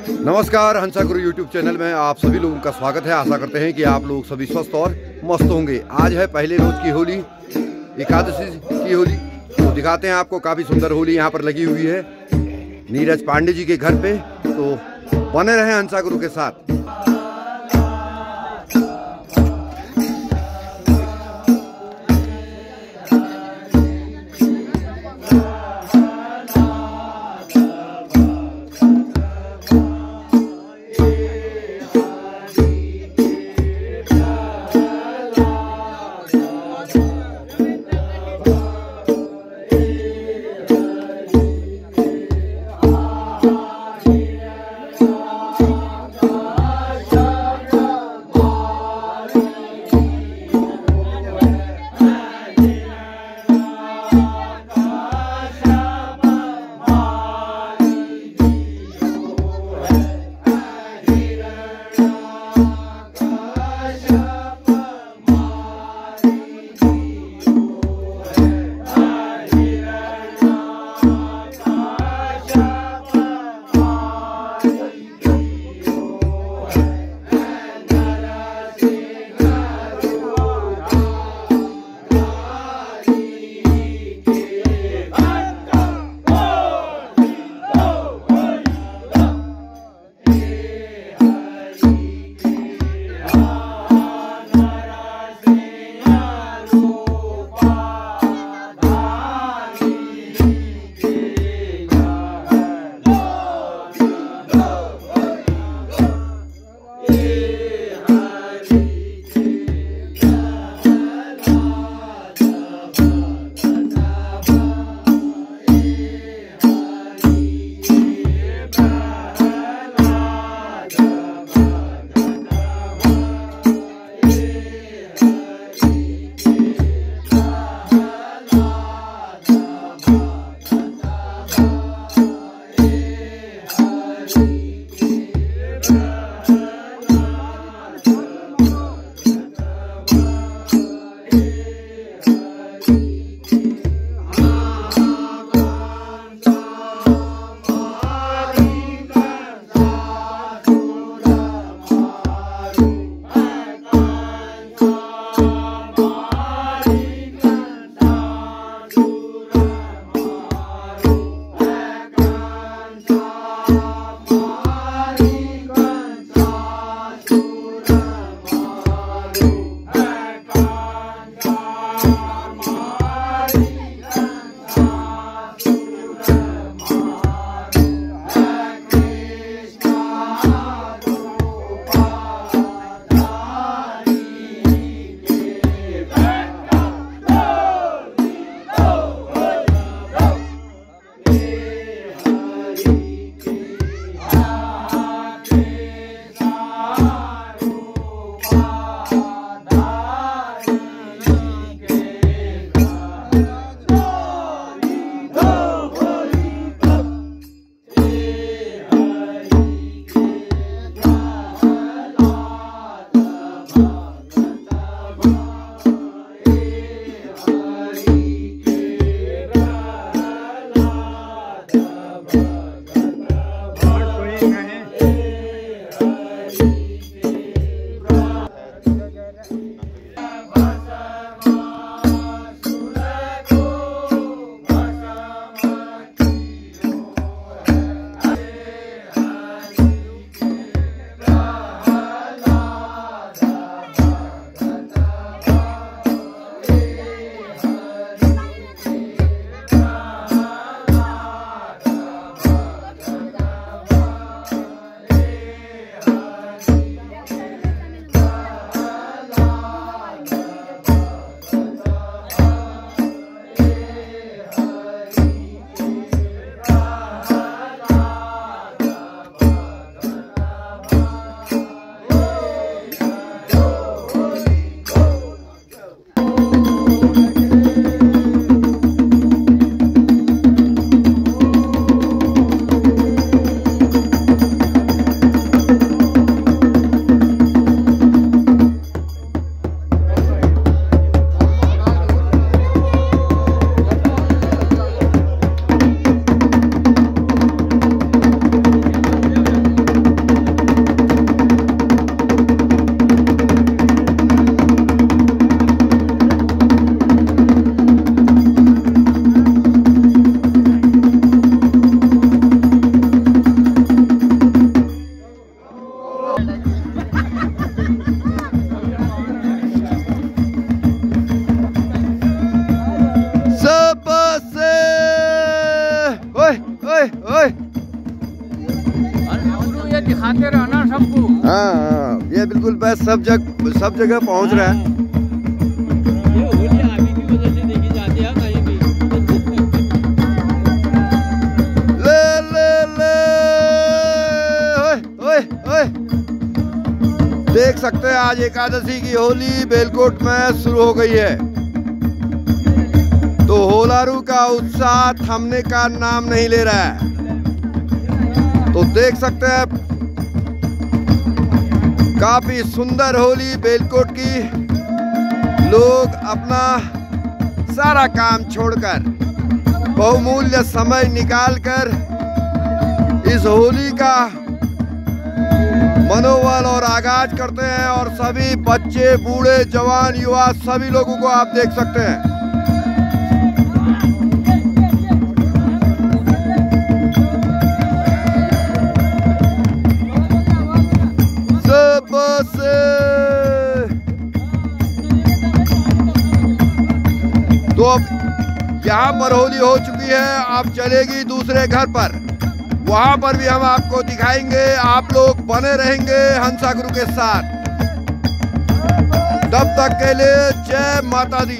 नमस्कार, हंसा गुरु YouTube channel में आप सभी लोगों का स्वागत है। आशा करते हैं कि आप लोग सभी स्वस्थ और मस्त होंगे। आज है पहले रोज की होली, एकादशी की होली। तो दिखाते हैं आपको, काफ़ी सुंदर होली यहाँ पर लगी हुई है नीरज पांडे जी के घर पे। तो बने रहें हंसा गुरु के साथ। दिखाते रहना सबको। हाँ, ये बिल्कुल बस सब जगह पहुंच रहा है। ये होली आगे की वजह से देखी जाती है कहीं भी। ले ले ले, ओए ओए ओए, देख सकते हैं आज एकादशी की होली बेलकोट में शुरू हो गई है। तो होलारू का उत्साह थमने का नाम नहीं ले रहा है। तो देख सकते हैं काफी सुंदर होली बेलकोट की। लोग अपना सारा काम छोड़कर बहुमूल्य समय निकालकर इस होली का मनोबल और आगाज करते हैं। और सभी बच्चे, बूढ़े, जवान, युवा सभी लोगों को आप देख सकते हैं। तो अब यहाँ पर होली हो चुकी है, अब चलेगी दूसरे घर पर। वहां पर भी हम आपको दिखाएंगे। आप लोग बने रहेंगे हंसा गुरु के साथ। तब तक के लिए जय माता दी।